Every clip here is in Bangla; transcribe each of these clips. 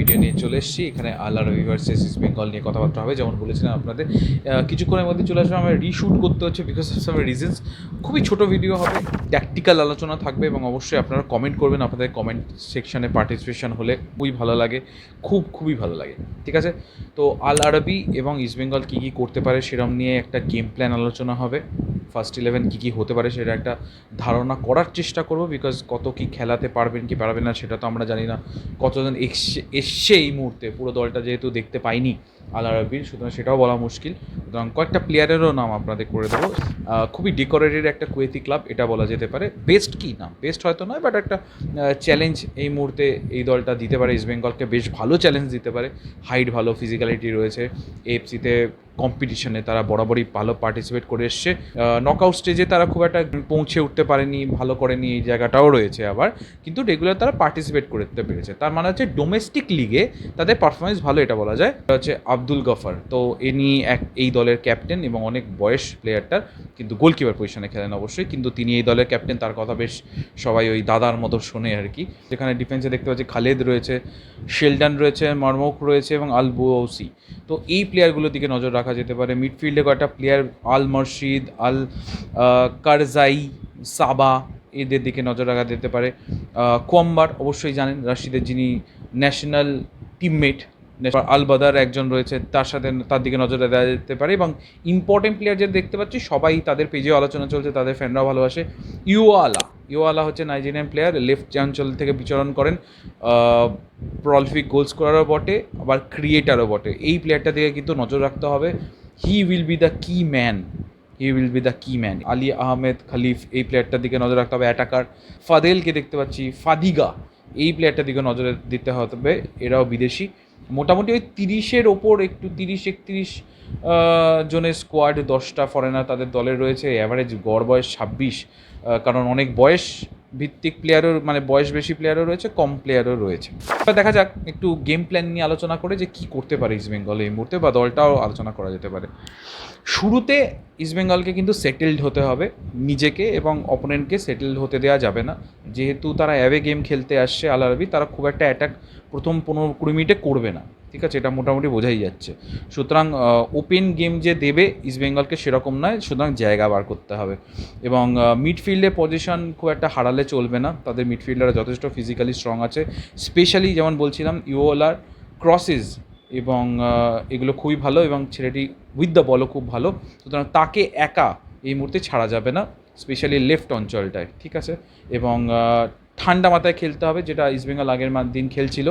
ভিডিও নিয়ে চলে এসেছি। এখানে আল আরাবি ভার্সেস ইস্ট বেঙ্গল নিয়ে কথাবার্তা হবে। যেমন বলেছিলাম আপনাদের কিছুক্ষণের মধ্যে চলে আসবে। আমার রিশুট করতে হচ্ছে বিকজ অফ সাম রিজনস। খুবই ছোট ভিডিও হবে, ট্যাকটিক্যাল আলোচনা থাকবে এবং অবশ্যই আপনারা কমেন্ট করবেন। আপনাদের কমেন্ট সেকশানে পার্টিসিপেশন হলে খুবই ভালো লাগে, খুবই ভালো লাগে। ঠিক আছে, তো আল আরাবি এবং ইস্ট বেঙ্গল কী কী করতে পারে সেরকম নিয়ে একটা গেম প্ল্যান আলোচনা হবে। ফার্স্ট 11 কী কী হতে পারে সেটা একটা ধারণা করার চেষ্টা করব, বিকজ কত কী খেলাতে পারবেন কি পারবেন না সেটা তো আমরা জানি না। কতজন এসছে এই মুহূর্তে, পুরো দলটা যেহেতু দেখতে পাইনি আল আরাবির, সুতরাং সেটাও বলা মুশকিল। সুতরাং কয়েকটা প্লেয়ারেরও নাম আপনাদের করে দেবো। খুবই ডেকোরেটেড একটা কুয়েতি ক্লাব, এটা বলা যেতে পারে। বেস্ট কি না, বেস্ট হয়তো নয়, বাট একটা চ্যালেঞ্জ এই মুহূর্তে এই দলটা দিতে পারে। ইস্ট বেঙ্গলকে বেশ ভালো চ্যালেঞ্জ দিতে পারে। হাইট ভালো, ফিজিক্যালিটি রয়েছে। এএফসিতে কম্পিটিশনে তারা বরাবরই ভালো পার্টিসিপেট করে এসছে। নকআউট স্টেজে তারা খুব একটা পৌঁছে উঠতে পারেনি, ভালো করেনি, এই জায়গাটাও রয়েছে আবার। কিন্তু রেগুলার তারা পার্টিসিপেট করতে পেরেছে, তার মানে হচ্ছে ডোমেস্টিক লিগে তাদের পারফরমেন্স ভালো, এটা বলা যায়। এটা হচ্ছে আব্দুল গফর, তো ইনি এই দলের ক্যাপ্টেন এবং অনেক বয়স প্লেয়ারটার, কিন্তু গোলকিপার পজিশনে খেলেন অবশ্যই, কিন্তু তিনি এই দলের ক্যাপ্টেন। তার কথা বেশ সবাই ওই দাদার মতো শোনে আর কি। যেখানে ডিফেন্সে দেখতে পাচ্ছি খালেদ রয়েছে, শেলডন রয়েছে, মারমুক রয়েছে এবং আল বুওসি। তো এই প্লেয়ারগুলোর দিকে নজর রাখা যেতে পারে। মিডফিল্ডে কয়েকটা প্লেয়ার, আল মর্শিদ, আল কারজাই, সাবা, এদের দিকে নজর রাখা যেতে পারে। কোয়াম্বার অবশ্যই জানেন, রাশিদের যিনি ন্যাশনাল টিমমেট। আল বাদার একজন রয়েছে, তার দিকে নজর দেওয়া যেতে পারে। এবং ইম্পর্টেন্ট প্লেয়ার যে দেখতে পাচ্ছি সবাই তাদের পেজেও আলোচনা চলছে, তাদের ফ্যানরাও ভালোবাসে। ইউআলা হচ্ছে নাইজেরিয়ান প্লেয়ার, লেফট অঞ্চল থেকে বিচরণ করেন, প্রলিফিক গোল স্কোরারও বটে, আবার ক্রিয়েটারও বটে। এই প্লেয়ারটা দিকে কিন্তু নজর রাখতে হবে। হি উইল বি দ্য কি ম্যান। আলী আহমেদ খালিফ, এই প্লেয়ারটার দিকে নজর রাখতে হবে। অ্যাটাকার ফাদেলকে দেখতে পাচ্ছি, ফাদিগা, এই প্লেয়ারটার দিকে নজর দিতে হবে। এরাও বিদেশি। মোটামুটি ওই 30-এর ওপর, একটু 30-31 জনের স্কোয়াড, 10টা ফরেনার তাদের দলে রয়েছে। অ্যাভারেজ গড় বয়স 26, কারণ অনেক বয়স ভিত্তিক প্লেয়ারও, মানে বয়স বেশি প্লেয়ারও রয়েছে, কম প্লেয়ারও রয়েছে। এবার দেখা যাক একটু গেম প্ল্যান নিয়ে আলোচনা করে যে কী করতে পারে ইস্ট বেঙ্গল এই মুহূর্তে, বা দলটাও আলোচনা করা যেতে পারে। শুরুতে ইস্ট বেঙ্গলকে কিন্তু সেটেলড হতে হবে নিজেকে, এবং অপোনেন্টকে সেটেলড হতে দেওয়া যাবে না। যেহেতু তারা অ্যাওয়ে গেম খেলতে আসছে আল আরাবি, তারা খুব একটা অ্যাটাক প্রথম 15-20 মিনিটে করবে না, ঠিক আছে, এটা মোটামুটি বোঝাই যাচ্ছে। সুতরাং ওপেন গেম যে দেবে ইস্ট বেঙ্গলকে সেরকম নয়, সুতরাং জায়গা বার করতে হবে। এবং মিডফিল্ডে পজিশন খুব একটা হারালে চলবে না, তাদের মিডফিল্ডাররা যথেষ্ট ফিজিক্যালি স্ট্রং আছে। স্পেশালি যেমন বলছিলাম, ইউওলার ক্রসেস এবং এগুলো খুবই ভালো, এবং ছেলেটি উইথ দ্য বলও খুব ভালো। সুতরাং তাকে একা এই মুহূর্তে ছাড়া যাবে না, স্পেশালি লেফট অঞ্চলটায়, ঠিক আছে। এবং ঠান্ডা মাথায় খেলতে হবে, যেটা ইস্টবেঙ্গল আগের দিন খেলছিল,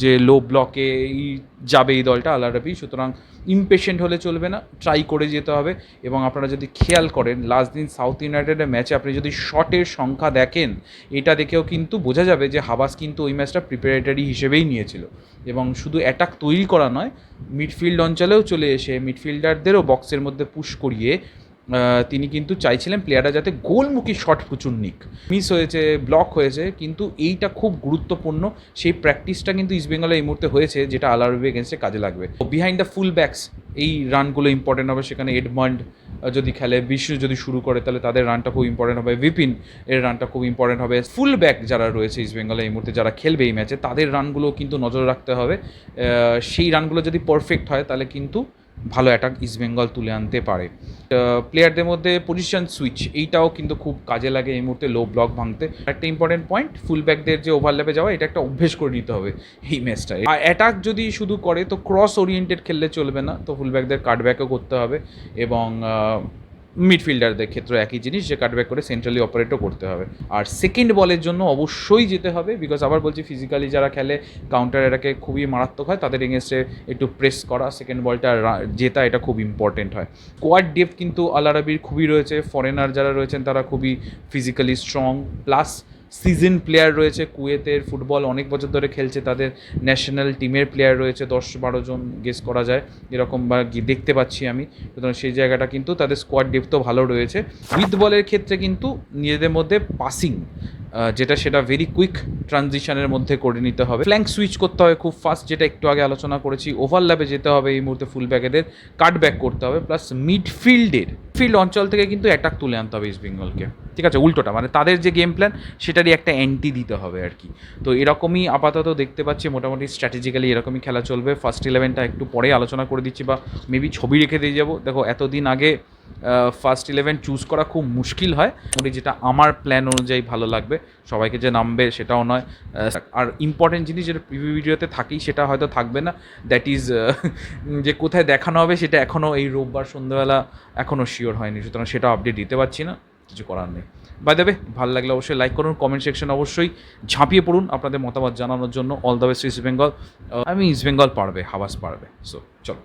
যে লো ব্লকেই যাবে এই দলটা আল আরাবি। সুতরাং ইমপেশেন্ট হলে চলবে না, ট্রাই করে যেতে হবে। এবং আপনারা যদি খেয়াল করেন, লাস্ট দিন সাউথ ইউনাইটেডের ম্যাচে আপনি যদি শটের সংখ্যা দেখেন, এটা দেখেও কিন্তু বোঝা যাবে যে হাবাস কিন্তু ওই ম্যাচটা প্রিপারেটরি হিসেবেই নিয়েছিল। এবং শুধু অ্যাটাক তৈরি করা নয়, মিডফিল্ড অঞ্চলেও চলে এসে মিডফিল্ডারদেরও বক্সের মধ্যে পুশ করিয়ে তিনি কিন্তু চাইছিলেন প্লেয়াররা যাতে গোলমুখী শট প্রচুর নিক। মিস হয়েছে, ব্লক হয়েছে, কিন্তু এইটা খুব গুরুত্বপূর্ণ। সেই প্র্যাকটিসটা কিন্তু ইস্টবেঙ্গলে এই মুহূর্তে হয়েছে, যেটা আল আরাবি এগেনস্টে কাজে লাগবে। বিহাইন্ড দ্য ফুল ব্যাকস এই রানগুলো ইম্পর্টেন্ট হবে। সেখানে এডমন্ড যদি খেলে, বিষ্ণু যদি শুরু করে, তাহলে তাদের রানটা খুব ইম্পর্টেন্ট হবে। বিপিন এর রানটা খুব ইম্পর্টেন্ট হবে। ফুল ব্যাক যারা রয়েছে ইস্টবেঙ্গলে এই মুহূর্তে, যারা খেলবে এই ম্যাচে, তাদের রানগুলো কিন্তু নজর রাখতে হবে। সেই রানগুলো যদি পারফেক্ট হয়, তাহলে কিন্তু ভালো অ্যাটাক ইস্টবেঙ্গল তুলে আনতে পারে। প্লেয়ারদের মধ্যে পজিশন সুইচ, এইটাও কিন্তু খুব কাজে লাগে এই মুহূর্তে লো ব্লক ভাঙতে। একটা ইম্পর্টেন্ট পয়েন্ট, ফুল ব্যাকদের যে ওভারল্যাপে যাওয়া, এটা একটা অভ্যেস করে নিতে হবে এই ম্যাচটায়। আর অ্যাটাক যদি শুধু করে, তো ক্রস ওরিয়েন্টেড খেললে চলবে না, তো ফুল ব্যাকদের কাটব্যাকও করতে হবে। এবং মিডফিল্ডারদের ক্ষেত্রে একই জিনিস, যে কাটব্যাক করে সেন্ট্রালি অপারেটও করতে হবে। আর সেকেন্ড বলের জন্য অবশ্যই যেতে হবে, বিকজ আবার বলছি, ফিজিক্যালি যারা খেলে কাউন্টার এটাকে খুবই মারাত্মক হয়, তাদের এগেনস্টে একটু প্রেস করা, সেকেন্ড বলটা জেতা, এটা খুব ইম্পর্টেন্ট হয়। স্কোয়াড ডেপথ কিন্তু আল আরাবির খুবই রয়েছে। ফরেনার যারা রয়েছেন তারা খুবই physically strong, plus season player রয়েছে। কুয়েতের ফুটবল অনেক বছর ধরে খেলছে, তাদের ন্যাশনাল টিমের প্লেয়ার রয়েছে 10-12 জন গেস করা যায়, এরকম বা দেখতে পাচ্ছি আমি। সুতরাং সেই জায়গাটা কিন্তু তাদের স্কোয়াড ডেপথও ভালো রয়েছে। উইথ বলের ক্ষেত্রে কিন্তু নিজেদের মধ্যে পাসিং যেটা সেটা ভেরি কুইক ট্রানজিশনের মধ্যে করে নিতে হবে। ফ্ল্যাঙ্ক সুইচ করতে হবে খুব ফাস্ট, যেটা একটু আগে আলোচনা করেছি। ওভারল্যাপে যেতে হবে এই মুহূর্তে ফুল ব্যাকেদের, কাট ব্যাক করতে হবে, প্লাস মিডফিল্ড অঞ্চল থেকে কিন্তু অ্যাটাক তুলে আনতে হবে ইস্ট বেঙ্গলকে, ঠিক আছে? উল্টোটা মানে তাদের যে গেম প্ল্যান সেটারই একটা অ্যান্টি দিতে হবে আর কি। তো এরকমই আপাতত দেখতে পাচ্ছি, মোটামুটি স্ট্র্যাটেজিক্যালি এরকমই খেলা চলবে। ফার্স্ট 11টা একটু পরে আলোচনা করে দিচ্ছি, বা মেবি ছবি রেখে দিয়ে যাবো। দেখো এতদিন আগে ফার্স্ট 11 চুজ করা খুব মুশকিল হয়, যেটা আমার প্ল্যান অনুযায়ী ভালো লাগবে। সবাইকে যে নামবে সেটাও নয়, আর ইম্পর্টেন্ট জিনিস যেটা প্রিভিউ ভিডিওতে থাকেই সেটা হয়তো থাকবে না, দ্যাট ইজ যে কোথায় দেখানো হবে সেটা এখনও এই রোববার সন্ধ্যাবেলা এখনও শিওর হয়নি, সুতরাং সেটা আপডেট দিতে পারছি না, কিছু করার নেই। বাই দ্য ওয়ে, ভালো লাগলে অবশ্যই লাইক করুন, কমেন্ট সেকশন অবশ্যই ঝাঁপিয়ে পড়ুন আপনাদের মতামত জানানোর জন্য। All the best east Bengal. East Bengal পারবে, হাবাস পারবে। সো চলো।